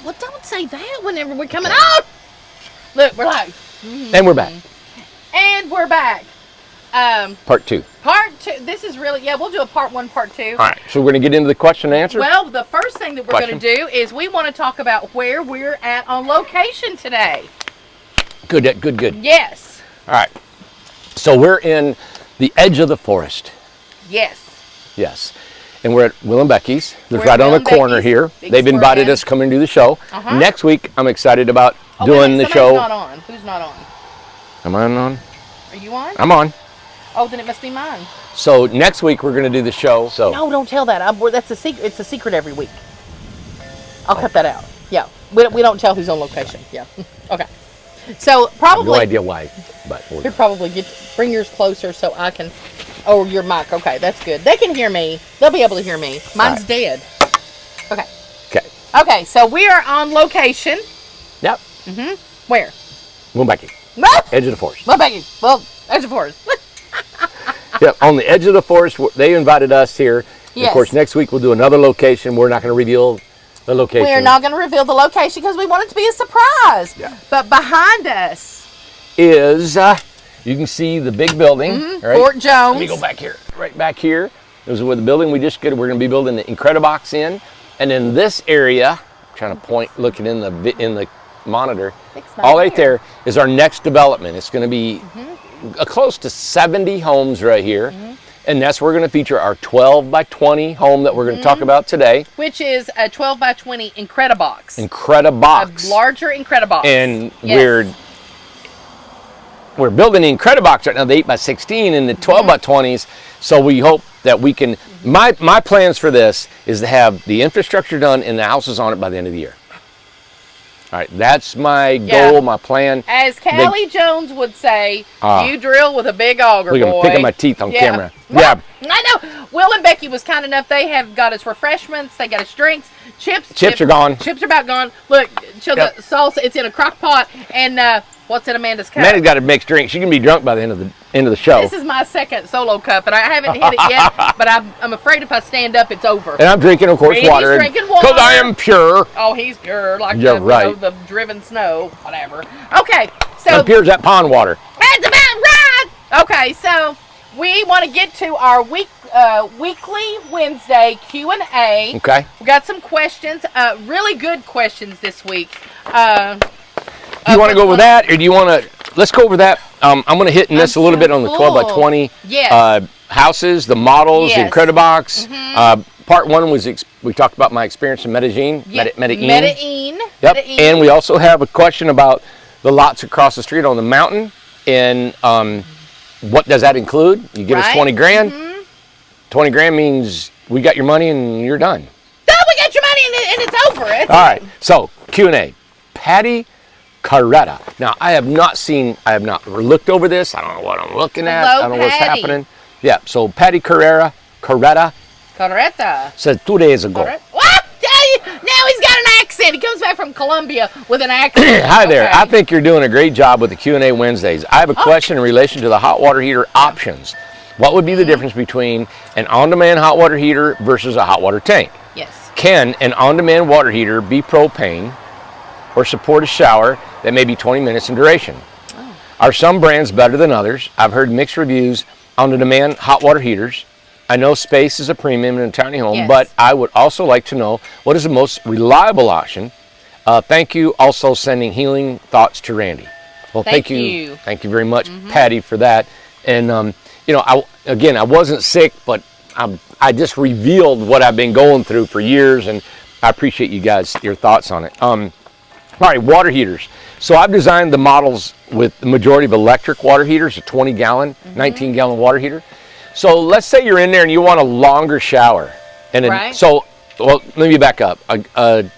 Well, don't say that whenever we're coming out. Look, we're like. And we're back. And we're back. Part 2. Part 2. This is really, we'll do a part 1, part 2. All right, so we're going to get into the question and answer? Well, the first thing that we're going to do is we want to talk about where we're at on location today. Good. Yes. All right. So we're in the edge of the forest. Yes. And we're at Will and Becky's. They're We're right at on Will the and corner Becky's. here. Big They've invited Square us to come and do the show. Next week, I'm excited about doing the show. Who's not on? Who's not on? Am I on? Are you on? I'm on. Oh, then it must be mine. So next week, we're going to do the show. So No, don't tell that. That's a secret. It's a secret every week. I'll cut that out. Yeah. We don't tell who's on location. Yeah. Okay. So probably. no idea why, but You probably bring yours closer so I can. Oh, your mic. Okay, that's good. They can hear me. They'll be able to hear me. Mine's dead. Okay. Okay, so we are on location. Yep. Where? Will and Becky. Edge of the forest. Well, Becky. Well, edge of forest. Yep, on the edge of the forest. They invited us here. Yes. Of course, next week we'll do another location. We're not going to reveal the location. We're not going to reveal the location because we want it to be a surprise. Yeah. But behind us is, you can see the big building. Right? Fort Jones. Let me go back here. Right back here. This is where the building we just did. We're going to be building the Incrediblex in. And in this area, I'm trying to point, looking in the monitor, all right there is our next development. It's going to be close to 70 homes right here. And that's where we're going to feature our 12 by 20 home that we're going to talk about today. Which is a 12 by 20 Incredibox. Incredibox. A larger Incredibox. And Yes. we're building the Incredibox right now, the 8 by 16 and the 12 by 20s. So we hope that we can, my plans for this is to have the infrastructure done and the houses on it by the end of the year. All right, that's my goal, my plan. As Callie Jones would say, you drill with a big auger, look, boy. I'm picking my teeth on camera. Yeah. I know. Will and Becky was kind enough. They have got us refreshments. They got us drinks. Chips are gone. Chips are about gone. Look, the salsa, it's in a crock pot. And what's in Amanda's cup? Amanda's got a mixed drink. She can be drunk by the end of the show. This is my second solo cup, and I haven't hit it yet, but I'm afraid if I stand up, it's over. And I'm drinking, of course, water. Randy's drinking water. Because I am pure. Oh, he's pure, like the driven snow, whatever. Okay, so. I'm pure as that pond water. That's about right. Okay, so we want to get to our weekly Wednesday Q&A. Okay. We got some questions, really good questions this week. Do you want to go over that, or do you want to? Let's go over that. I'm going to hit in this a little bit on the 12 by 20 houses, the models, the Incredibox. Part 1 was we talked about my experience in Medellin. Medellin. Yep. And we also have a question about the lots across the street on the mountain, and what does that include? You give us 20 grand. 20 grand means we got your money and you're done. Oh, we got your money and it's over. All right. So Q&A. Patty Carrera. Now, I have not looked over this. I don't know what I'm looking at. Hello, I don't know what's Patty. happening. Yeah, so Patty Carrera said 2 days ago. What? Now he's got an accent. He comes back from Colombia with an accent. Hi there. I think you're doing a great job with the Q&A Wednesdays. I have a question in relation to the hot water heater options. What would be the difference between an on-demand hot water heater versus a hot water tank? Yes. Can an on-demand water heater be propane or support a shower that may be 20 minutes in duration? Are some brands better than others? I've heard mixed reviews on the demand hot water heaters. I know space is a premium in a tiny home, but I would also like to know what is the most reliable option. Thank you. Also sending healing thoughts to Randy. Well, thank you. Thank you very much, Patty, for that. And, I wasn't sick, but I just revealed what I've been going through for years, and I appreciate you guys, your thoughts on it. All right, water heaters. So I've designed the models with the majority of electric water heaters, a 20-gallon, 19-gallon water heater. So let's say you're in there and you want a longer shower. And let me back up. A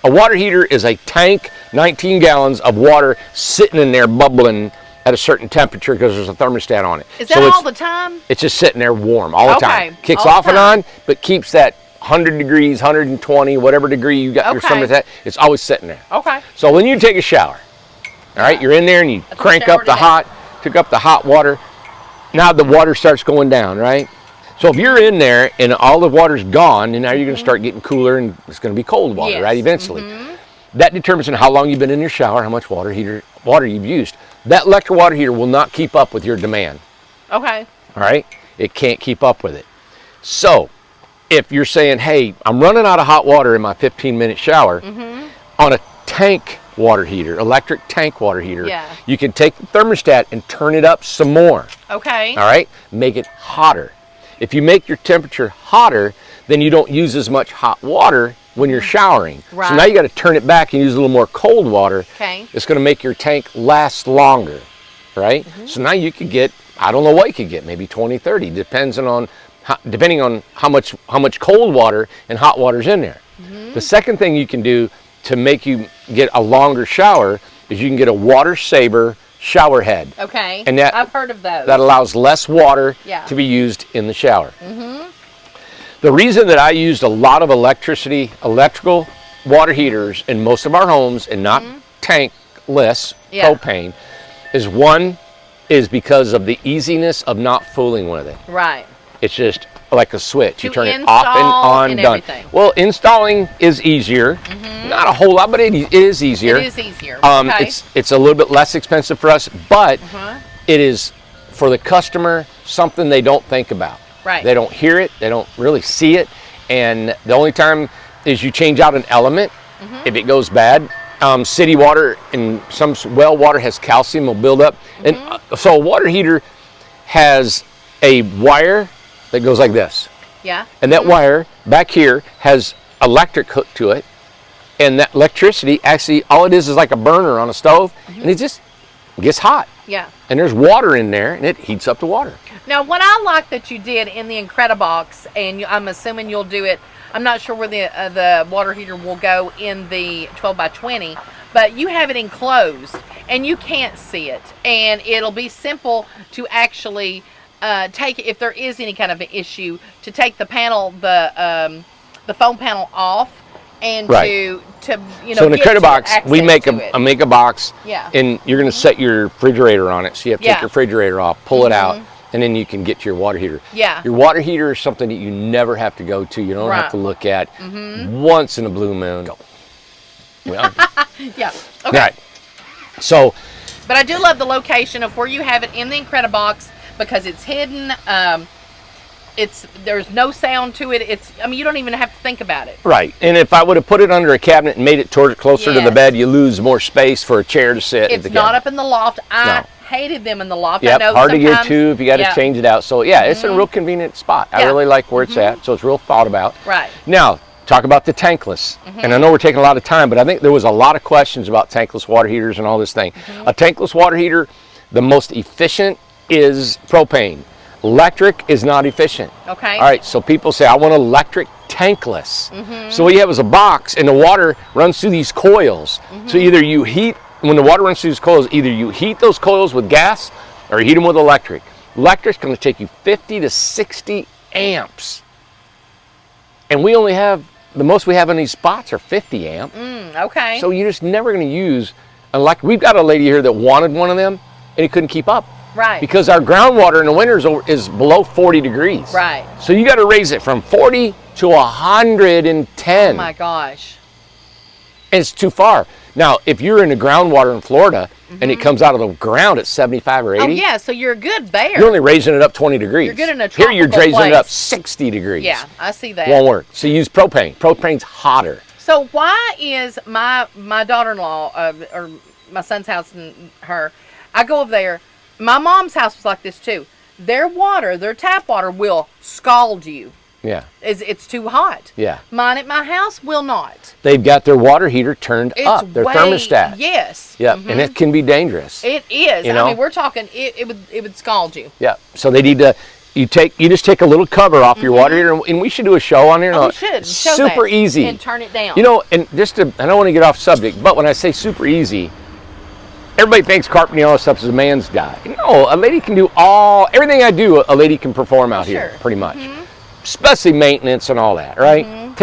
water heater is a tank, 19 gallons of water sitting in there bubbling at a certain temperature because there's a thermostat on it. Is that all the time? It's just sitting there warm all the time. Kicks all off and on, but keeps that 100 degrees, 120, whatever degree you got your thermostat, it's always sitting there. Okay. So when you take a shower, all right, you're in there and you crank up the hot water. Now the water starts going down, right? So if you're in there and all the water's gone, and now you're going to start getting cooler and it's going to be cold water, right, eventually. that determines how long you've been in your shower, how much water you've used. That electric water heater will not keep up with your demand. Okay. All right? It can't keep up with it. So, if you're saying, hey, I'm running out of hot water in my 15-minute shower, on a tank water heater, electric tank water heater, you can take the thermostat and turn it up some more. Okay. All right? Make it hotter. If you make your temperature hotter, then you don't use as much hot water when you're showering. Right. So now you got to turn it back and use a little more cold water. Okay. It's going to make your tank last longer, right? So now you could get, I don't know what you could get, maybe 20, 30, depending on how much cold water and hot water's in there. The second thing you can do to make you get a longer shower is you can get a water saver shower head. Okay. And that, I've heard of those. That allows less water to be used in the shower. The reason that I used a lot of electrical water heaters in most of our homes and not tankless propane is because of the easiness of not fooling with it. Right. It's just like a switch. You turn it install off and on, and done. everything. Well, installing is easier. Not a whole lot, but it is easier. It is easier. Okay. It's a little bit less expensive for us, but it is, for the customer, something they don't think about. Right. They don't hear it. They don't really see it. And the only time is you change out an element if it goes bad. City water and some well water has calcium, will build up. And so a water heater has a wire that goes like this. Yeah. And that wire back here has electric hooked to it. And that electricity, actually, all it is like a burner on a stove. And it just gets hot. Yeah. And there's water in there, and it heats up the water. Now, what I like that you did in the Incrediblex, and I'm assuming you'll do it, I'm not sure where the water heater will go in the 12 by 20, but you have it enclosed, and you can't see it. And it'll be simple to actually take, if there is any kind of an issue, to take the panel, the foam panel off, and to you know. So in the Incrediblex, we make a box, Yeah. and you're going to set your refrigerator on it. So you have to take your refrigerator off, pull it out, and then you can get to your water heater. Yeah. Your water heater is something that you never have to go to. You don't have to look at once in a blue moon. Go. Well, Yeah. Okay. right. So, But I do love the location of where you have it in the Incrediblex because it's hidden. There's no sound to it. You don't even have to think about it. right. And if I would have put it under a cabinet and made it closer to the bed, you lose more space for a chair to sit. It's not up in the loft. I hated them in the loft. Yep, I know hard to get to if you got to change it out. So yeah, it's a real convenient spot. I really like where it's at. So it's real thought about. Right. Now, talk about the tankless. And I know we're taking a lot of time, but I think there was a lot of questions about tankless water heaters and all this thing. A tankless water heater, the most efficient is propane. Electric is not efficient. Okay. All right, so people say, I want electric tankless. So what you have is a box, and the water runs through these coils. So either you heat, when the water runs through these coils, either you heat those coils with gas or you heat them with electric. Electric's going to take you 50 to 60 amps. And we only have, the most we have in these spots are 50 amp. Okay. So you're just never going to use electric. We've got a lady here that wanted one of them, and he couldn't keep up. Right. Because our groundwater in the winters is below 40 degrees. Right. So you got to raise it from 40 to 110. Oh my gosh. And it's too far. Now, if you're in the groundwater in Florida and it comes out of the ground at 75 or 80. Oh yeah, so you're good there. You're only raising it up 20 degrees. You're good in a Here you're tropical raising it up place. 60 degrees. Yeah, I see that. Won't work. So use propane. Propane's hotter. So why is my daughter-in-law or my son's house and her, I go over there. My mom's house was like this too. Their water, their tap water will scald you. Yeah. It's too hot. Yeah. Mine at my house will not. They've got their water heater turned up, their thermostat. Yes. Yeah, and it can be dangerous. It is. You know? I mean, we're talking, it would scald you. Yeah. So they need to, you just take a little cover off your water heater, and we should do a show on here. Oh, we should. Show super that. easy. And turn it down. You know, and I don't want to get off subject, but when I say super easy, everybody thinks carpeting and all this stuff is a man's job. No, a lady can do everything I do, a lady can perform out here, pretty much. Especially maintenance and all that, right? You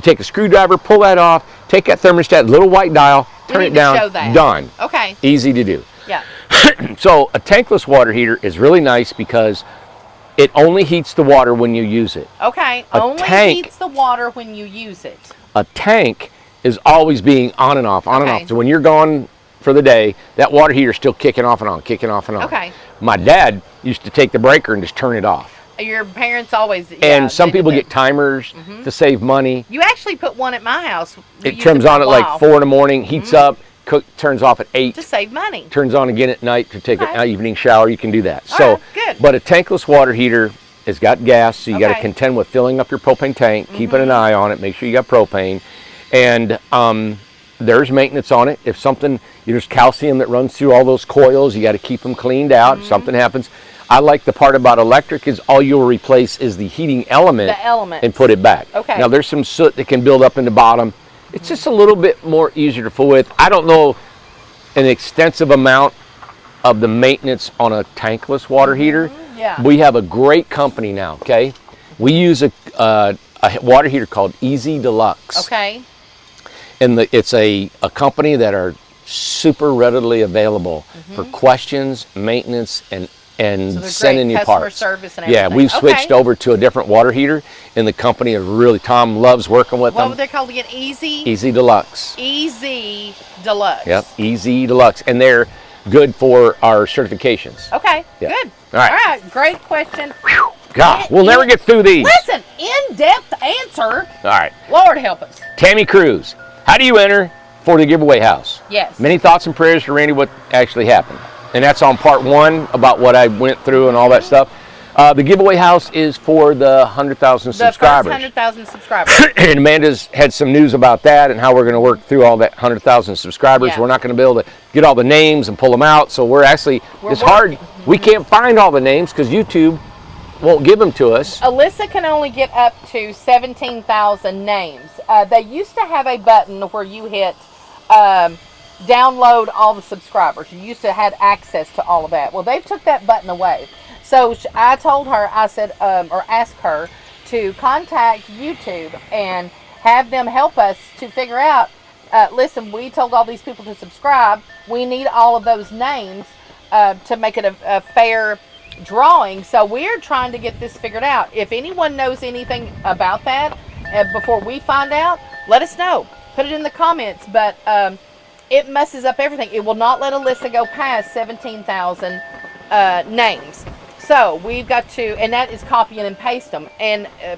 take a screwdriver, pull that off, take that thermostat, little white dial, turn it down, show that. done. Okay. Easy to do. Yeah. So a tankless water heater is really nice because it only heats the water when you use it. Okay. A Only tank- heats the water when you use it. A tank is always being on and off, on and Okay. off. So when you're gone for the day, that water heater is still kicking off and on, kicking off and on. Okay. My dad used to take the breaker and just turn it off. Your parents always. And some they did people that. get timers to save money. You actually put one at my house. We It used turns for on a at like while 4 in the morning, heats up, turns off at 8. to save money. Turns on again at night to take Okay. an evening shower. You can do that. All So, right, good. but a tankless water heater has got gas, so you got to Okay. contend with filling up your propane tank, keeping an eye on it, make sure you got propane, and there's maintenance on it. If something, there's calcium that runs through all those coils, you got to keep them cleaned out. If something happens, I like the part about electric is all you'll replace is the heating element, The element. and put it back. Okay. Now there's some soot that can build up in the bottom. It's just a little bit more easier to fool with. I don't know an extensive amount of the maintenance on a tankless water heater. Yeah. We have a great company now, okay? We use a water heater called Easy Deluxe. Okay. And it's a company that are super readily available for questions, maintenance, and So they're sending great you customer parts. service and Yeah, everything. we've Okay. switched over to a different water heater, and the company is really, Tom loves working with What were them. they called again? Easy. Easy Deluxe. Easy Deluxe. Yep, Easy Deluxe, and they're good for our certifications. Okay. Yeah. Good. All right. Great question. God, we'll never get through these. Listen, in-depth answer. All right, Lord help us. Tammy Cruz, how do you enter for the giveaway house? Yes. Many thoughts and prayers to Randy what actually happened. And that's on part 1 about what I went through and all that stuff. The giveaway house is for the 100,000 The subscribers. first 100,000 subscribers. And Amanda's had some news about that and how we're going to work through all that 100,000 subscribers. Yeah. We're not going to be able to get all the names and pull them out. So we're it's working. hard. We can't find all the names because YouTube won't give them to us. Alyssa can only get up to 17,000 names. They used to have a button where you hit download all the subscribers. You used to have access to all of that. Well, they took that button away. So I told her, I said, or asked her to contact YouTube and have them help us to figure out, listen, we told all these people to subscribe. We need all of those names to make it a fair drawing. So we're trying to get this figured out. If anyone knows anything about that before we find out, let us know. Put it in the comments. But it messes up everything. It will not let Alyssa go past 17,000 names. So we've got to, and that is copying and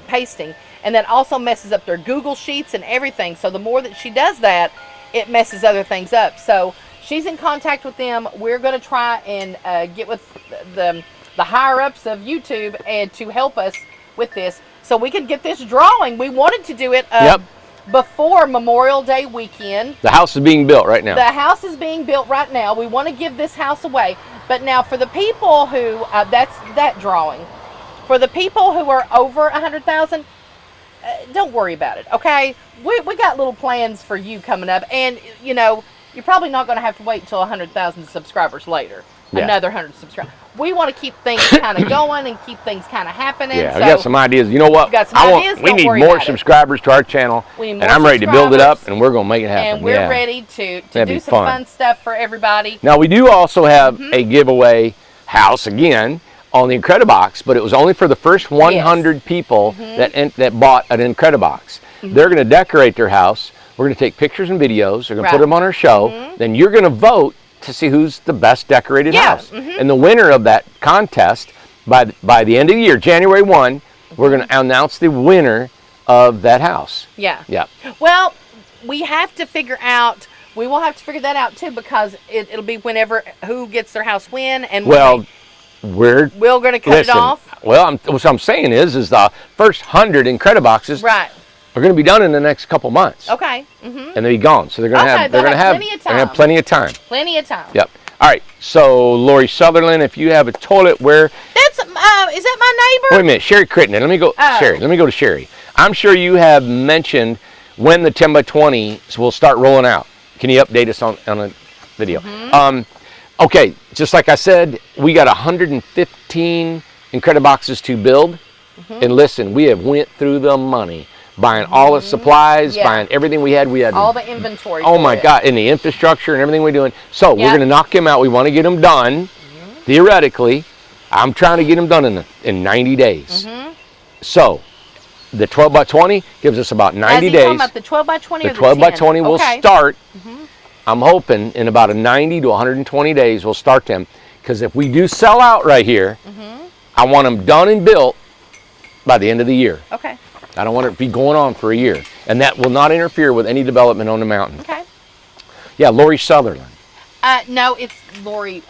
pasting, and that also messes up their Google Sheets and everything. So the more that she does that, it messes other things up. So she's in contact with them. We're going to try and get with the higher ups of YouTube and to help us with this, so we can get this drawing. We wanted to do it before Memorial Day weekend. The house is being built right now. The house is being built right now. We want to give this house away. But now for the people who, that's that drawing. For the people who are over 100,000, don't worry about it, okay? We got little plans for you coming up. And, you're probably not going to have to wait until 100,000 subscribers later. Yeah. Another 100 subscribers. We want to keep things kind of going and keep things kind of happening. Yeah, so I got some ideas. You know what? got some ideas, We don't need worry more about it. subscribers to our channel, We need and more I'm ready to build it up, subscribers. and we're going to make it happen. And we're Yeah. ready to That'd do be some fun. fun stuff for everybody. Now we do also have a giveaway house again on the Incrediblex, but it was only for the first 100 people that bought an Incrediblex. They're going to decorate their house. We're going to take pictures and videos. They're going to put them on our show. Then you're going to vote to see who's the best decorated house. And the winner of that contest, by the end of the year, January 1, we're going to announce the winner of that house. Yeah. Yeah. Well, we have to figure out. We will have to figure that out too, because it'll be whenever who gets their house when and when Well, we're going to cut it off. Well, what I'm saying is the first 100 Incrediboxes Right. are going to be done in the next couple months. Okay. And they'll be gone. So they're going to Okay, have they're they'll going to have have plenty of they're gonna have time. plenty of time. Plenty of time. Yep. All right. So Lori Sutherland, if you have a toilet where That's is that my wait a neighbor? minute, Sherry Crittenden. Let me go Oh. Sherry. Let me go to Sherry. I'm sure you have mentioned when the 10x20s will start rolling out. Can you update us on a video? Okay, just like I said, we got 115 Incrediboxes to build. And listen, we have went through the money, buying all the supplies, Yeah. buying everything we had. We had All the inventory. oh for my it. God, and the infrastructure and everything we're doing. So we're Yeah. going to knock him out. We want to get them done. Theoretically, I'm trying to get them done in 90 days. So The 12 by 20 gives us about 90 Is he days. talking about the 12 by 20 The or the 12 by 10? 20 will Okay. start, I'm hoping, in about a 90 to 120 days we'll start them. Because if we do sell out right here, I want them done and built by the end of the year. Okay. I don't want it to be going on for a year. And that will not interfere with any development on the mountain. Okay. Yeah, Lori Sutherland. No, it's Lori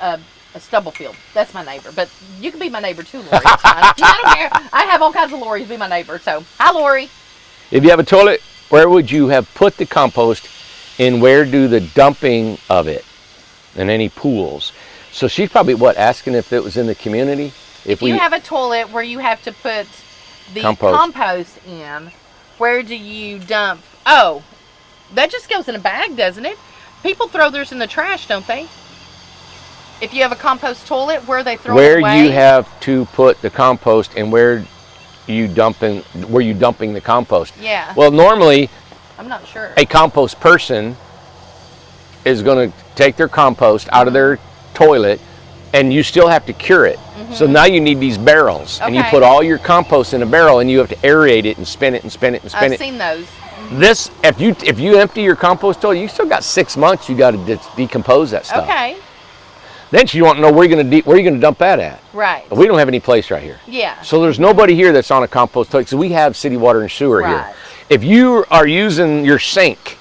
Stubblefield. That's my neighbor. But you can be my neighbor too, Lori. It's fine. I don't care. I have all kinds of Loris be my neighbor. So, hi, Lori. If you have a toilet, where would you have put the compost, and where do the dumping of it, and any pools? So she's probably, asking if it was in the community? If you have a toilet where you have to put the compost in, where do you dump? Oh, that just goes in a bag, doesn't it? People throw theirs in the trash, don't they? If you have a compost toilet, where they throw it away? Where you have to put the compost, and where you dumping the compost? Yeah. Well, normally, I'm not sure. a compost person is going to take their compost out of their toilet, and you still have to cure it. So now you need these barrels, and you put all your compost in a barrel, and you have to aerate it and spin it and spin it and spin it. I've seen those. This, if you empty your compost toilet, you still got 6 months. You got to decompose that stuff. Okay. Then you want to know where you're going to dump that at. Right. We don't have any place right here. Yeah. So there's nobody here that's on a compost toilet, because we have city water and sewer here. If you are using your sink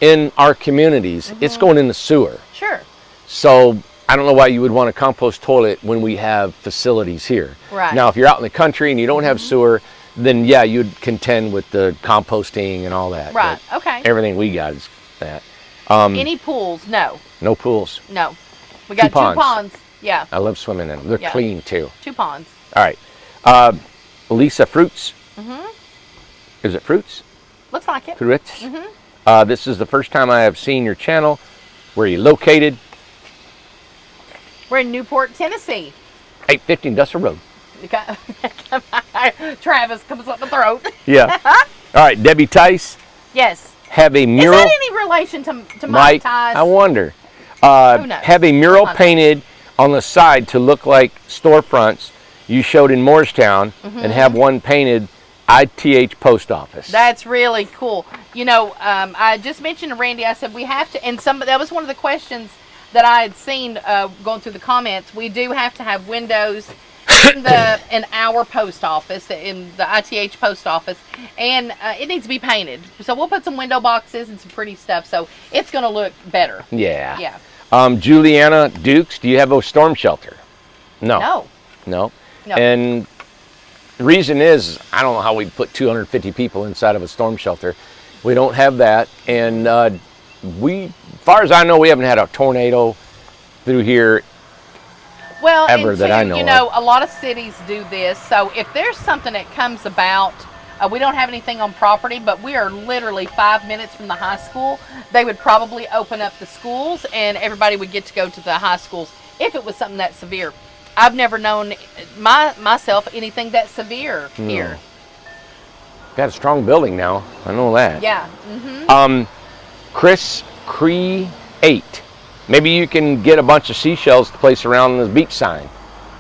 in our communities, it's going in the sewer. Sure. So I don't know why you would want a compost toilet when we have facilities here. Right. Now, if you're out in the country and you don't have sewer, then yeah, you'd contend with the composting and all that. Right. But okay. everything we got is that. Any pools? No. No pools. No. We got two ponds. Yeah. I love swimming in them. They're clean too. 2 ponds. All right. Lisa Fruits. Is it Fruits? Looks like it. Fruits. This is the first time I have seen your channel. Where are you located? We're in Newport, Tennessee. 850 Industrial Road. Travis comes up the throat. Yeah. All right, Debbie Tice. Yes. Have a mural. Is that any relation to Mike Tice? I wonder. Who knows? Have a mural painted on the side to look like storefronts you showed in Morristown, and have one painted ITH Post Office. That's really cool. You know, I just mentioned to Randy, I said we have to, and that was one of the questions that I had seen going through the comments. We do have to have windows in our post office, in the ITH post office, and it needs to be painted. So we'll put some window boxes and some pretty stuff, so it's going to look better. Yeah. Yeah. Juliana Dukes, do you have a storm shelter? No. No. And the reason is, I don't know how we'd put 250 people inside of a storm shelter. We don't have that, and as far as I know, we haven't had a tornado through here. Well, ever that I know you know, a lot of cities do this. So if there's something that comes about, we don't have anything on property, but we are literally 5 minutes from the high school. They would probably open up the schools, and everybody would get to go to the high schools if it was something that severe. I've never known myself anything that severe here. Got a strong building now. I know that. Yeah. Chris Cree 8. Maybe you can get a bunch of seashells to place around the beach sign.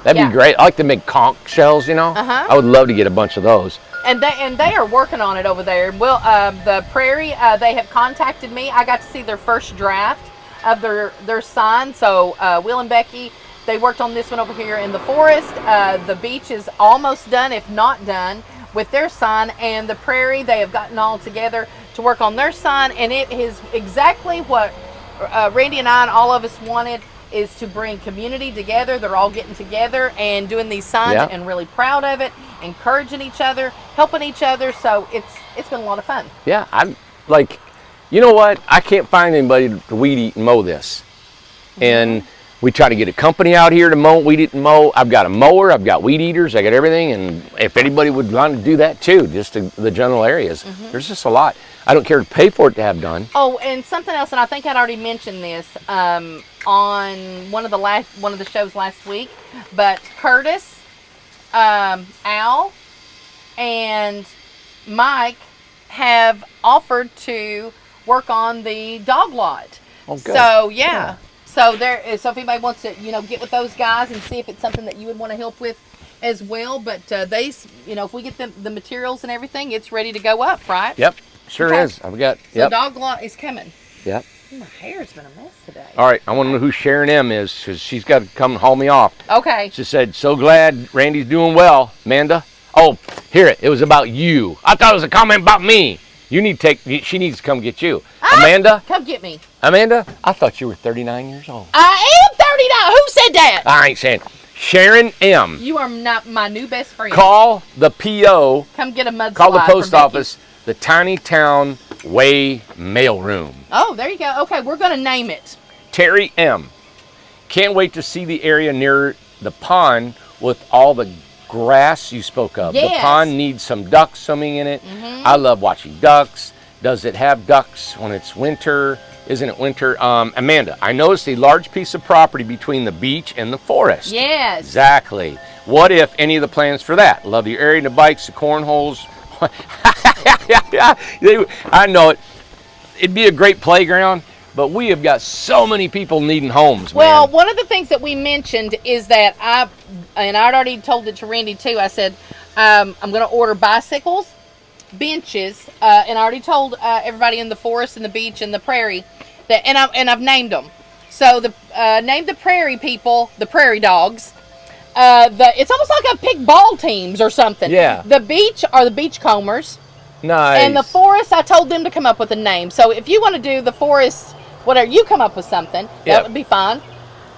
That'd be great. I like to make conch shells, you know. I would love to get a bunch of those. And they are working on it over there. Well, the Prairie, they have contacted me. I got to see their first draft of their sign. So Will and Becky, they worked on this one over here in the forest. The beach is almost done, if not done, with their sign. And the Prairie, they have gotten all together to work on their sign. And it is exactly what Randy and I and all of us wanted, is to bring community together. They're all getting together and doing these signs and really proud of it, encouraging each other, helping each other. So it's been a lot of fun. Yeah, I'm like, you know what? I can't find anybody to weed eat and mow this. And we try to get a company out here to mow, weed eat and mow. I've got a mower, I've got weed eaters, I got everything. And if anybody would want to do that too, just to the general areas, there's just a lot. I don't care to pay for it to have done. Oh, and something else, and I think I'd already mentioned this on one of the shows last week, but Curtis, Al, and Mike have offered to work on the dog lot. Oh, good. So So if anybody wants to, get with those guys and see if it's something that you would want to help with, as well. But they, if we get the materials and everything, it's ready to go up, right? Yep, sure Okay. is. I've got. So Yep. dog lot is coming. Yep. My hair's been a mess today. All right, I want to know who Sharon M is because she's got to come haul me off. Okay. She said, "So glad Randy's doing well, Amanda." Oh, hear it. It was about you. I thought it was a comment about me. You need to take. She needs to come get you, Amanda. Come get me. Amanda, I thought you were 39 years old. I am 39. Who said that? I ain't saying. Sharon M. You are not my new best friend. Call the PO. Come get a mudslide. Call the post from Becky. office. The Tiny Town Way Mailroom. Oh, there you go. Okay, we're going to name it. Terry M. Can't wait to see the area near the pond with all the grass you spoke of. Yes. The pond needs some ducks swimming in it. I love watching ducks. Does it have ducks when it's winter? Isn't it winter? Amanda, I noticed a large piece of property between the beach and the forest. Yes. Exactly. What if any of the plans for that? Love the area, the bikes, the cornholes. I know it. It'd be a great playground, but we have got so many people needing homes, Well, man. one of the things that we mentioned is that I'd already told it to Randy too. I said, I'm going to order bicycles, benches, and I already told everybody in the forest and the beach and the prairie that, and I've named them. So named the prairie people, the prairie dogs. It's almost like I picked ball teams or something. Yeah. The beach are the beachcombers. Nice. And the forest, I told them to come up with a name. So if you want to do the forest, whatever, you come up with something. That would be fine.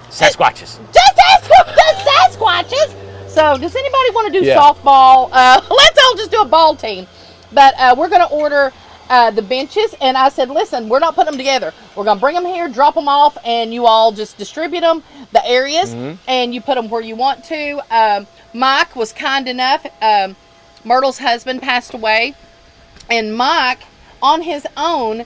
Sasquatches. Just ask the Sasquatches. So does anybody want to do softball? Let's all just do a ball team. But we're going to order the benches. And I said, listen, we're not putting them together. We're going to bring them here, drop them off, and you all just distribute them, the areas, and you put them where you want to. Mike was kind enough. Myrtle's husband passed away. And Mike, on his own,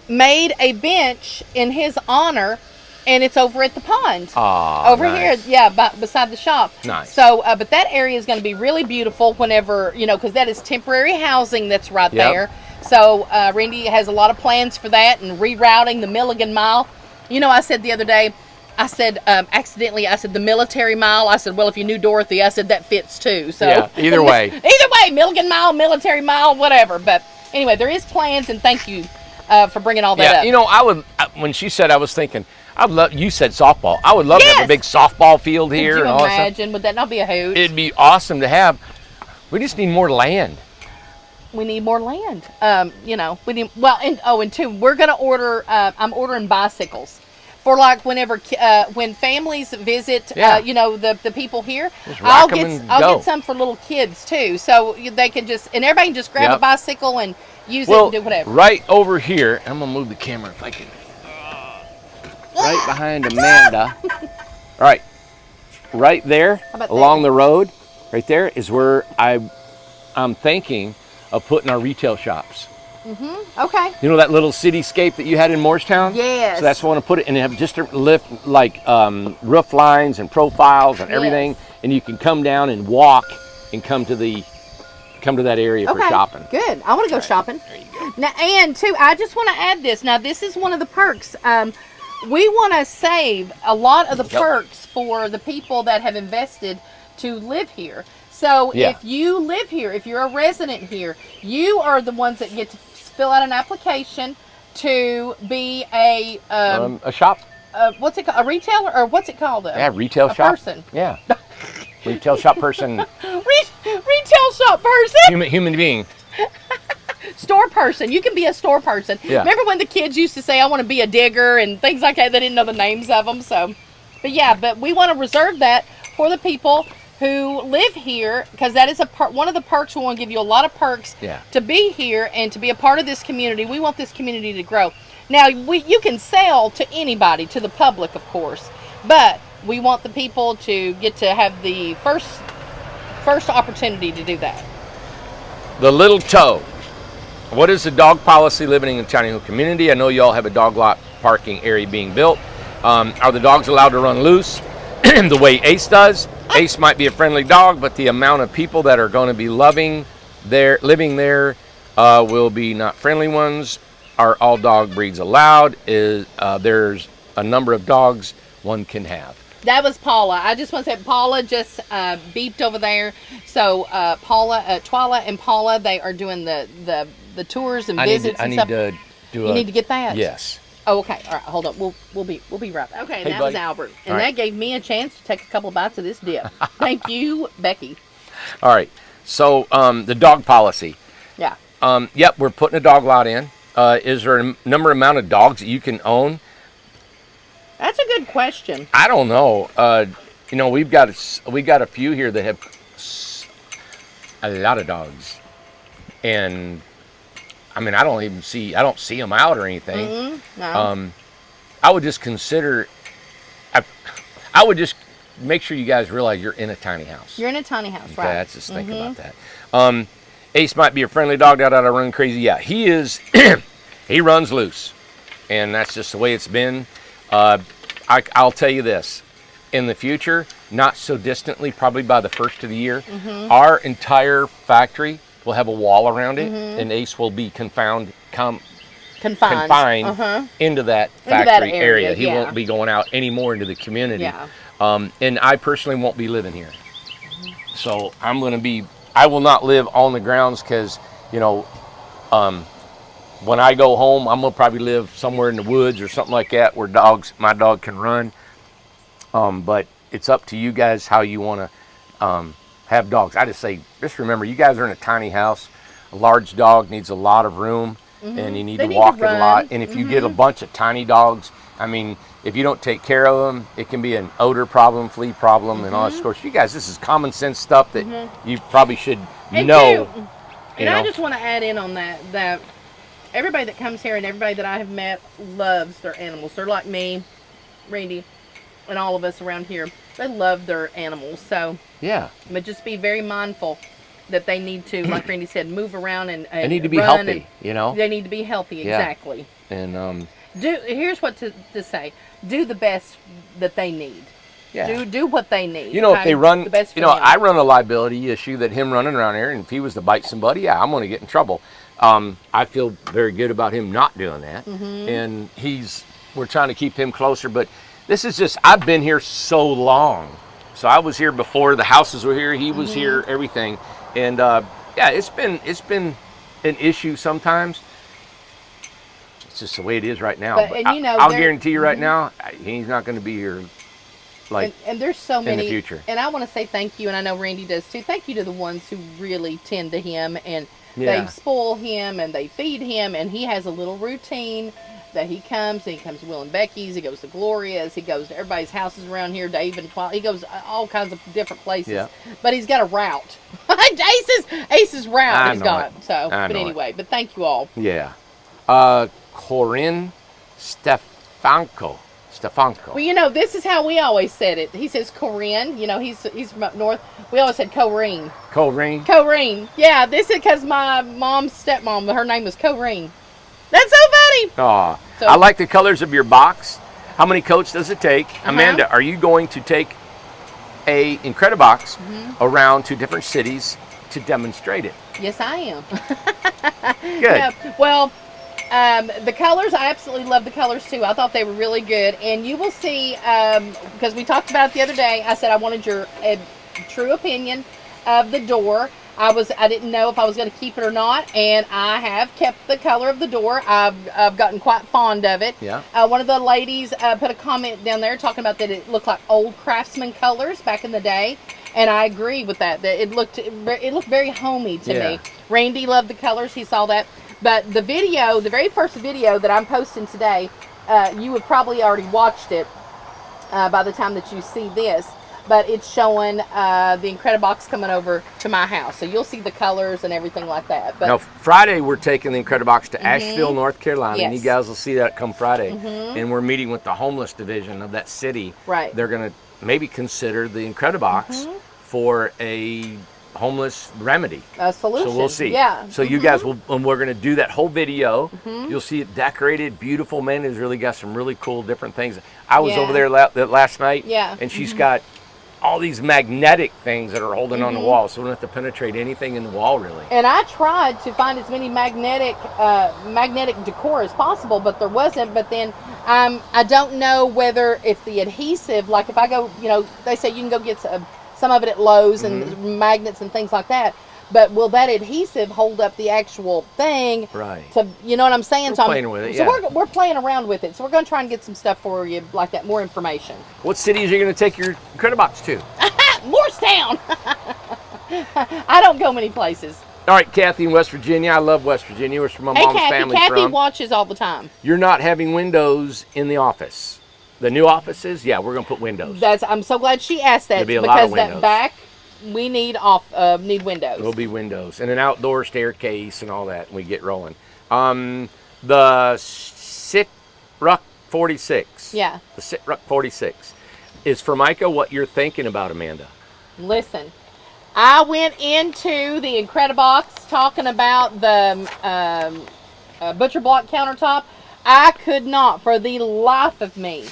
made a bench in his honor, and it's over at the pond. Over nice. here, beside the shop. Nice. So, but that area is going to be really beautiful whenever, because that is temporary housing that's right there. So, Randy has a lot of plans for that and rerouting the Milligan Mile. I said the other day, accidentally, I said the military mile. I said, well, if you knew Dorothy, I said that fits too. So yeah, either way. Either way, Milligan Mile, military mile, whatever. But anyway, there is plans, and thank you for bringing all that up. When she said, I was thinking, you said softball. I would love to have a big softball field here. Could you and all imagine? Would that not be a hoot? It'd be awesome to have. We just need more land. We need more land. We need, and two, we're going to order, I'm ordering bicycles. For like whenever when families visit, the people here, I'll get some for little kids too, so they can everybody can just grab a bicycle and use it and do whatever. Right over here, I'm gonna move the camera if I can. Right behind Amanda. All right, right there along the road, right there is where I'm thinking of putting our retail shops. Okay. You know that little cityscape that you had in Morristown? Yes. So that's where I want to put it, and have just to lift like roof lines and profiles and everything, and you can come down and walk and come to that area for shopping. Good. I want to go shopping. There you go. Now, and too, I just want to add this. Now, this is one of the perks. We want to save a lot of the perks for the people that have invested to live here. So if you live here, if you're a resident here, you are the ones that get to fill out an application to be a shop. What's it called? A retailer, or what's it called? Retail shop. Person. Yeah. Retail shop person. Retail shop person. Human being. Store person. You can be a store person. Yeah. Remember when the kids used to say, I want to be a digger and things like that? They didn't know the names of them. So, but we want to reserve that for the people who live here, because that is one of the perks. We want to give you a lot of perks to be here and to be a part of this community. We want this community to grow. Now, you can sell to anybody, to the public, of course, but we want the people to get to have the first opportunity to do that. The Little Toe. What is the dog policy living in the Tiny Hill community? I know you all have a dog lot parking area being built. Are the dogs allowed to run loose the way Ace does? Ace might be a friendly dog, but the amount of people that are going to be living there will be not friendly ones. Are all dog breeds allowed? There's a number of dogs one can have. That was Paula. I just want to say Paula just beeped over there. So Twyla and Paula, they are doing the tours and visits and stuff. You need to get that? Yes. Oh, okay. All right, hold on. We'll be right back. Okay, and that was Albert. And that gave me a chance to take a couple of bites of this dip. Thank you, Becky. All right. So the dog policy. Yeah. Yep, we're putting a dog lot in. Is there a amount of dogs that you can own? That's a good question. I don't know. You know, we've got a few here that have a lot of dogs, and I mean, I don't see them out or anything. Mm-hmm. No. I would just consider. I would just make sure you guys realize you're in a tiny house. You're in a tiny house, okay, right? That's just think about that. Ace might be a friendly dog out of run crazy. Yeah, he is. He runs loose, and that's just the way it's been. I'll tell you this. In the future, not so distantly, probably by the first of the year, our entire factory will have a wall around it, and Ace will be confined into that factory area. He won't be going out anymore into the community. Yeah. And I personally won't be living here. So I will not live on the grounds because, you know, when I go home, I'm gonna probably live somewhere in the woods or something like that where my dog can run. But it's up to you guys how you want to have dogs. I just remember, you guys are in a tiny house. A large dog needs a lot of room, and you need to walk it a lot. And if you get a bunch of tiny dogs, I mean, if you don't take care of them, it can be an odor problem, flea problem, and all that. Of course, you guys, this is common sense stuff that you probably should know. And I just want to add in on that everybody that comes here and everybody that I have met loves their animals. They're like me, Randy, and all of us around here. They love their animals. So yeah, but just be very mindful that they need to, like Randy said, move around and they need to be healthy. You know, they need to be healthy. Exactly. And here's what to say: do the best that they need. Yeah. Do what they need. You know, if they run, I run a liability issue that him running around here, and if he was to bite somebody, I'm going to get in trouble. I feel very good about him not doing that, and we're trying to keep him closer. But this is just, I've been here so long. So I was here before the houses were here. He was here, everything, and yeah, it's been an issue sometimes. It's just the way it is right now. But I'll guarantee you right now, he's not going to be here. And there's so many in the future. And I want to say thank you, and I know Randy does too. Thank you to the ones who really tend to him, and they spoil him and they feed him, and he has a little routine that he comes. And he comes to Will and Becky's, he goes to Gloria's, he goes to everybody's houses around here, Dave and Paul. He goes all kinds of different places. But he's got a route. Ace's route he's got. So, but anyway, but thank you all. Yeah. Corinne Stefanko. Well, this is how we always said it. He says Corinne. He's from up north. We always said Corrine. Corrine. Yeah, this is because my mom's stepmom, her name was Corrine. That's so funny. Aw. So, I like the colors of your box. How many coats does it take? Amanda, are you going to take a Incrediblex around to different cities to demonstrate it? Yes, I am. Good. Yeah, well, the colors, I absolutely love the colors too. I thought they were really good. And you will see, because we talked about it the other day, I said I wanted your true opinion of the door. I didn't know if I was going to keep it or not, and I have kept the color of the door. I've gotten quite fond of it. Yeah. One of the ladies put a comment down there talking about that it looked like old Craftsman colors back in the day, and I agree with that. That it looked very homey to me. Randy loved the colors. He saw that. But the very first video that I'm posting today, you have probably already watched it by the time that you see this. But it's showing the Incrediblex coming over to my house. So you'll see the colors and everything like that. But now, Friday, we're taking the Incrediblex to Asheville, North Carolina. Yes. And you guys will see that come Friday. And we're meeting with the homeless division of that city. Right. They're going to maybe consider the Incrediblex for a homeless remedy. A solution. So we'll see. Yeah. So you guys will, and we're going to do that whole video. You'll see it decorated, beautiful. Man, it's really got some really cool different things. I was over there last night. Yeah. And she's got all these magnetic things that are holding on the Mm-hmm. wall, so we don't have to penetrate anything in the wall, really. And I tried to find as many magnetic decor as possible, but there wasn't. But then I don't know whether if the adhesive, like if I go, they say you can go get some of it at Lowe's and magnets and things like that. But will that adhesive hold up the actual thing? Right. You know what I'm saying? We're so playing with it, So yeah. we're playing around with it. So we're going to try and get some stuff for you like that, more information. What cities are you going to take your Incrediblex to? Morristown! I don't go many places. All right, Kathy in West Virginia. I love West Virginia. It's where my mom's family Kathy from. watches all the time. You're not having windows in the office. The new offices, yeah, we're going to put windows. I'm so glad she asked that, There'll be a lot of because that windows. back we need windows. There'll be windows and an outdoor staircase and all that, and we get rolling. The Sit-Ruck 46. Yeah. The Sit-Ruck 46. Is Formica what you're thinking about, Amanda? Listen, I went into the Incrediblex talking about the butcher block countertop. I could not, for the life of me,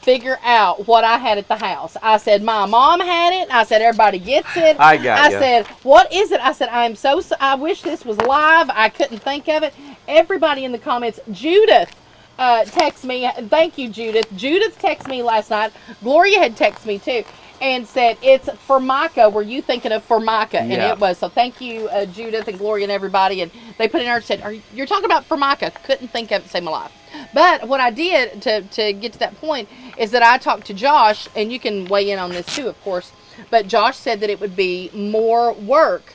figure out what I had at the house. I said, my mom had it. I said, everybody gets it. I got ya. said, what is it? I said, I wish this was live. I couldn't think of it. Everybody in the comments, Judith text me. Thank you, Judith. Judith texted me last night. Gloria had texted me too and said, it's Formica. Were you thinking of Formica? And Yeah. it was. So thank you, Judith and Gloria and everybody. And they put in there and said, you're talking about Formica. Couldn't think of it to save my life. But what I did to get to that point is that I talked to Josh, and you can weigh in on this too, of course. But Josh said that it would be more work.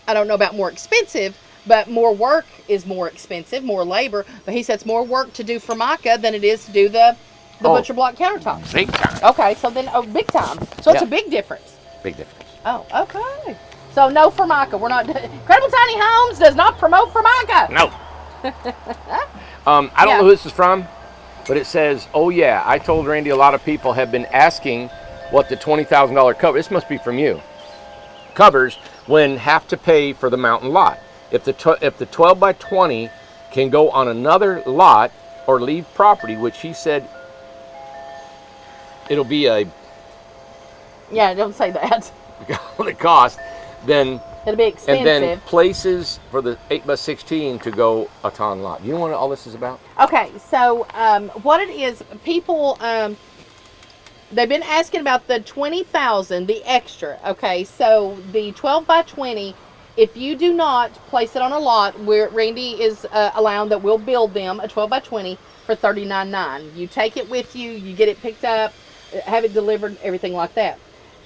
I don't know about more expensive, but more work is more expensive, more labor. But he said it's more work to do Formica than it is to do the butcher block countertops. Big time. Okay, so then, big time. So it's Yeah. a big difference. Big difference. Oh, okay. So no Formica. We're not. Incredible Tiny Homes does not promote Formica. No. I don't know who this is from, but it says, oh yeah, I told Randy a lot of people have been asking what the $20,000 cover, this must be from you, covers when have to pay for the mountain lot. If the 12 by 20 can go on another lot or leave property, which he said it'll be Yeah, don't say that. the cost, then It'll be expensive. and then places for the 8 by 16 to go a ton lot. You know what all this is about? Okay, so what it is, people, they've been asking about the 20,000, the extra. Okay, so the 12 by 20, if you do not place it on a lot, where Randy is allowing that we'll build them a 12 by 20 for $39.9. You take it with you, you get it picked up, have it delivered, everything like that.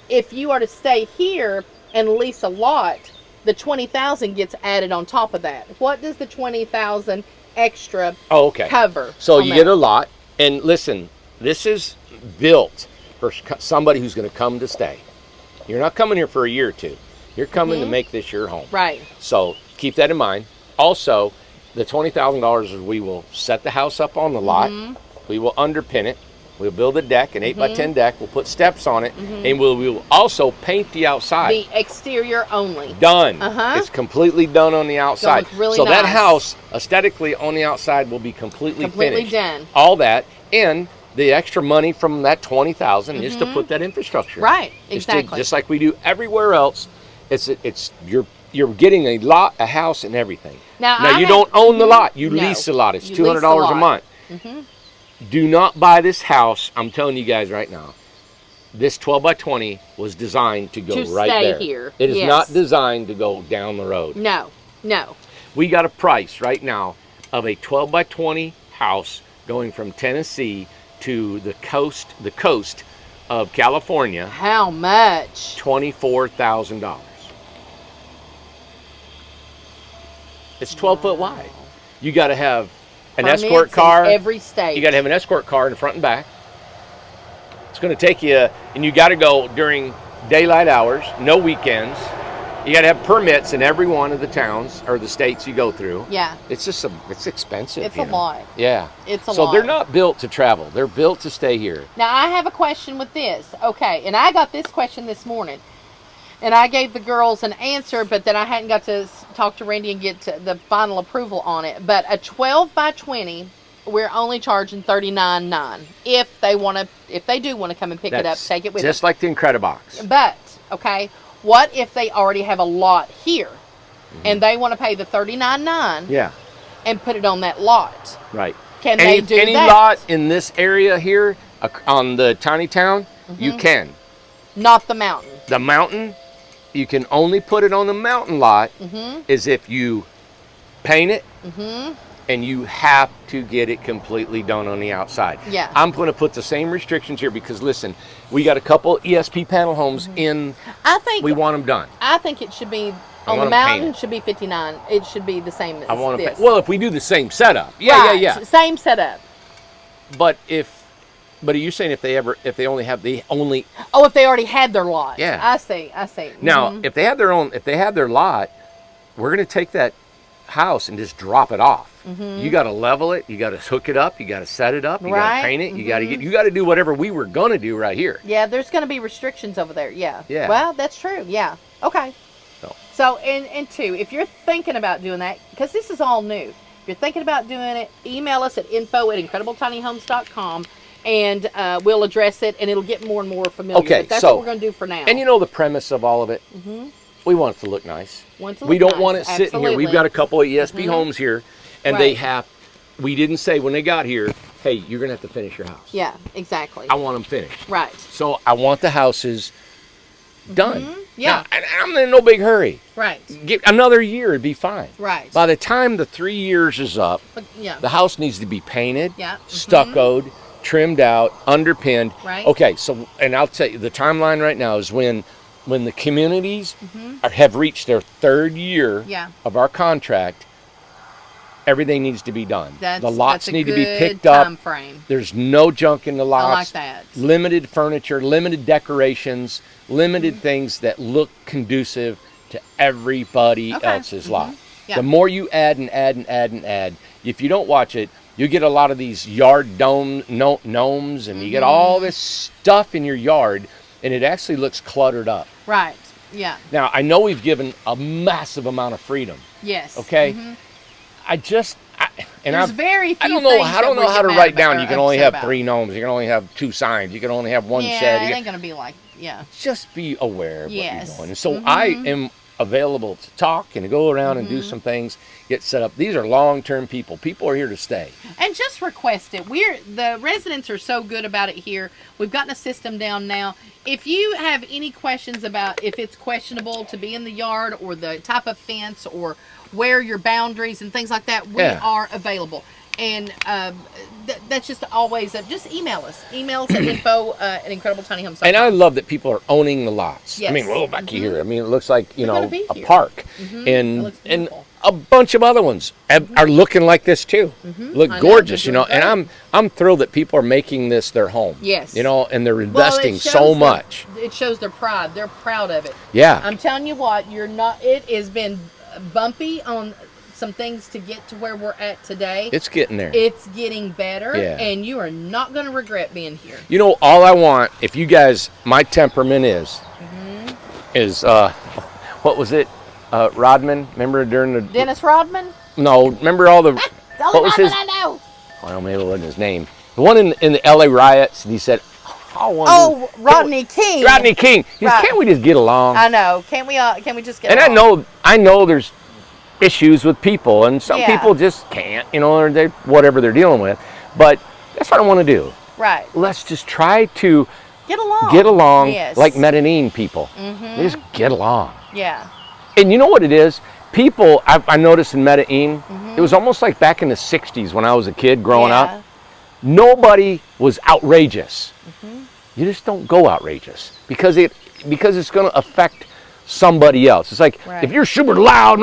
If you are to stay here and lease a lot, the 20,000 gets added on top of that. What does the 20,000 extra cover? So you get a lot, and listen, this is built for somebody who's going to come to stay. You're not coming here for a year or two. You're coming to make this your home. Right. So keep that in mind. Also, the $20,000 is we will set the house up on the lot. We will underpin it. We'll build a deck, an 8 by 10 deck. We'll put steps on it, and we will also paint the outside. The exterior only. Done. It's completely done on the outside. It's gonna look really so that nice. house, aesthetically, on the outside will be completely finished. done. All that, and the extra money from that $20,000 is to put that infrastructure. Right. It's to- Exactly. just like we do everywhere else. It's you're getting a lot, a house, and everything. Now You don't own the lot. You No. lease the lot. It's You $200 lease the a lot. month. Do not buy this house. I'm telling you guys right now. This 12 by 20 was designed to go To right stay there. here. It is Yes. not designed to go down the road. No. We got a price right now of a 12 by 20 house going from Tennessee to the coast of California. How much? $24,000. It's 12 foot wide. You got to have an Permits escort in car. every state. You got to have an escort car in the front and back. It's going to take you, and you got to go during daylight hours, no weekends. You got to have permits in every one of the towns or the states you go through. Yeah. It's just it's expensive. It's you a know? lot. Yeah. It's a so lot. they're not built to travel. They're built to stay here. Now, I have a question with this. Okay, and I got this question this morning. And I gave the girls an answer, but then I hadn't got to talk to Randy and get to the final approval on it. But a 12 by 20 we're only charging $39.9 if they do want to come and pick it up, take it with them. Just like the Incrediblex. But okay, what if they already have a lot here, and they want to pay the $39.9? Yeah. And put it on that lot. Right. Can they do any that? lot in this area here on the tiny town, you can. Not the mountain. The mountain, you can only put it on the mountain lot is if you paint it and you have to get it completely done on the outside. Yeah. I'm going to put the same restrictions here because, listen, we got a couple ESP panel homes in. We want them done. I think it should be on the mountain. Should be $59. It should be the same as this. Well, if we do the same setup, yeah. Same setup. But are you saying if they only have Oh, if they already had their lot. Yeah. I see. Now, if they had their lot, we're going to take that house and just drop it off. You got to level it, you got to hook it up, you got to set it up, you got to paint it, you got to do whatever we were going to do right here. Yeah, there's going to be restrictions over there. Yeah. Well, that's true. Yeah. Okay. So, and two, if you're thinking about doing that, because this is all new, if you're thinking about doing it, email us at info@incredibletinyhomes.com, and we'll address it, and it'll get more and more familiar. Okay, but that's what we're going to do for now. And you know the premise of all of it? We want it to look nice. We don't want it sitting here. We've got a couple of ESP homes here, and we didn't say when they got here, hey, you're going to have to finish your house. Yeah, exactly. I want them finished. Right. So I want the houses done. Yeah. Now, and I'm in no big hurry. Right. Another year, it'd be fine. Right. By the time the 3 years is up, the house needs to be painted, stuccoed, trimmed out, underpinned. Right. Okay, so, and I'll tell you, the timeline right now is when the communities have reached their 3rd year of our contract, everything needs to be done. The lots need to be picked up. Frame. There's no junk in the lots. I like that. Limited furniture, limited decorations, limited things that look conducive to everybody else's lot. The more you add and add and add and add, if you don't watch it, you get a lot of these yard gnomes, and you get all this stuff in your yard, and it actually looks cluttered up. Right. Yeah. Now, I know we've given a massive amount of freedom. Yes. Okay. I don't know how to write down. You can only have 3 gnomes. You can only have 2 signs. You can only have 1 shed. It ain't gonna be like Just be aware of what you're doing. And so I am available to talk and to go around and do some things, get set up. These are long-term people. People are here to stay. And just request it. The residents are so good about it here. We've gotten a system down now. If you have any questions about if it's questionable to be in the yard or the type of fence or where your boundaries and things like that, we are available. And that's just always just email us. Email us at info@incredibletinyhomes.com. And I love that people are owning the lots. Yes. I mean, well, back here. I mean, it looks like a park, and a bunch of other ones are looking like this too. Look gorgeous, And I'm thrilled that people are making this their home. Yes. And they're investing so much. It shows their pride. They're proud of it. Yeah. I'm telling you what, it has been bumpy on some things to get to where we're at today. It's getting there. It's getting better, and you are not going to regret being here. All I want, if you guys, my temperament is what was it? Rodman, remember during the... Dennis Rodman? No, remember all the... What was his... I know. Well, maybe it wasn't his name. The one in the LA riots, and he said... Rodney King. Rodney King. He said, can't we just get along? I know. Can we just get along? And I know there's issues with people, and some people just can't, or they whatever they're dealing with. But that's what I want to do. Right. Let's just try to get along. Yes. Like Medellin people. Just get along. Yeah. And you know what it is? People, I noticed in Medellin, it was almost like back in the 60s when I was a kid growing up. Nobody was outrageous. You just don't go outrageous because it's going to affect somebody else. It's like if you're super loud,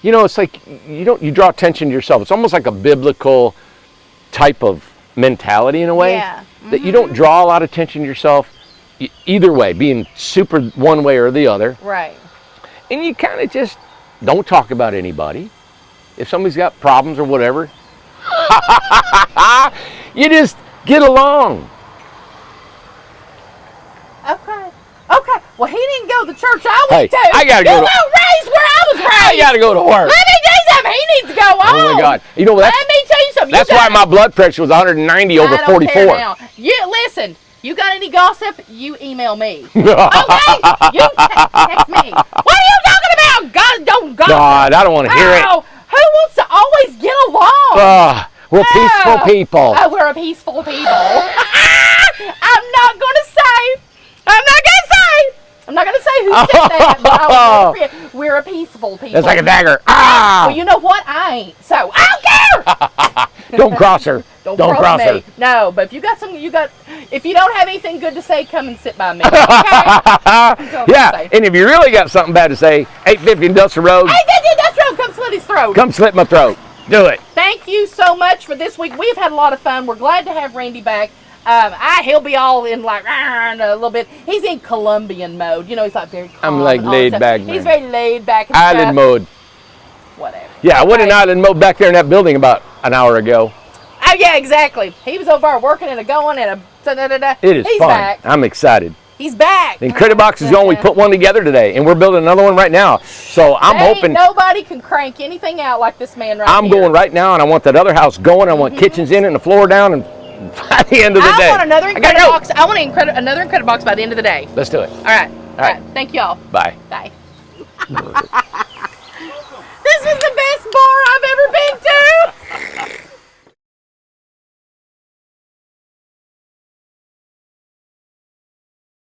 it's like you draw attention to yourself. It's almost like a biblical type of mentality in a way that you don't draw a lot of attention to yourself either way, being super one way or the other. Right. And you kind of just don't talk about anybody. If somebody's got problems or whatever, you just get along. Okay. Well, he didn't go to the church I went to. I gotta go. You weren't raised where I was raised. I gotta go to work. Let me do something. He needs to go on. Oh my God. Let me tell you them. That's why my blood pressure was 190 over 44. Now. Listen, you got any gossip, you email me. Okay? You text me. What are you talking about? God, don't gossip. God, I don't want to hear it. Who wants to always get along? We're peaceful people. We're a peaceful people. I'm not going to say who said that, but I will never forget. We're a peaceful people. It's like a dagger. Well, you know what? I ain't. So I don't care. Don't cross her. Don't cross her. No, but if you got if you don't have anything good to say, come and sit by me. Okay? Yeah, and if you really got something bad to say, 850 Industrial Road. 850 Industrial Road, come slit his throat. Come slit my throat. Do it. Thank you so much for this week. We've had a lot of fun. We're glad to have Randy back. He'll be all in like in a little bit. He's in Colombian mode. You know, he's like very calm. I'm like laid back. He's very laid back. And island mode. Whatever. Yeah, I went in island mode back there in that building about an hour ago. Oh yeah, exactly. He was over there working and going and It is He's fun. Back. I'm excited. He's back. The Incrediblex is going. We put one together today, and we're building another one right now. So I'm hoping nobody can crank anything out like this man right here. I'm going right now, and I want that other house going. I want kitchens in it and the floor down, and by the end of the day, I want another Incredibox. I want another Incredibox by the end of the day. Let's do it. All right. Thank y'all. Bye. Bye.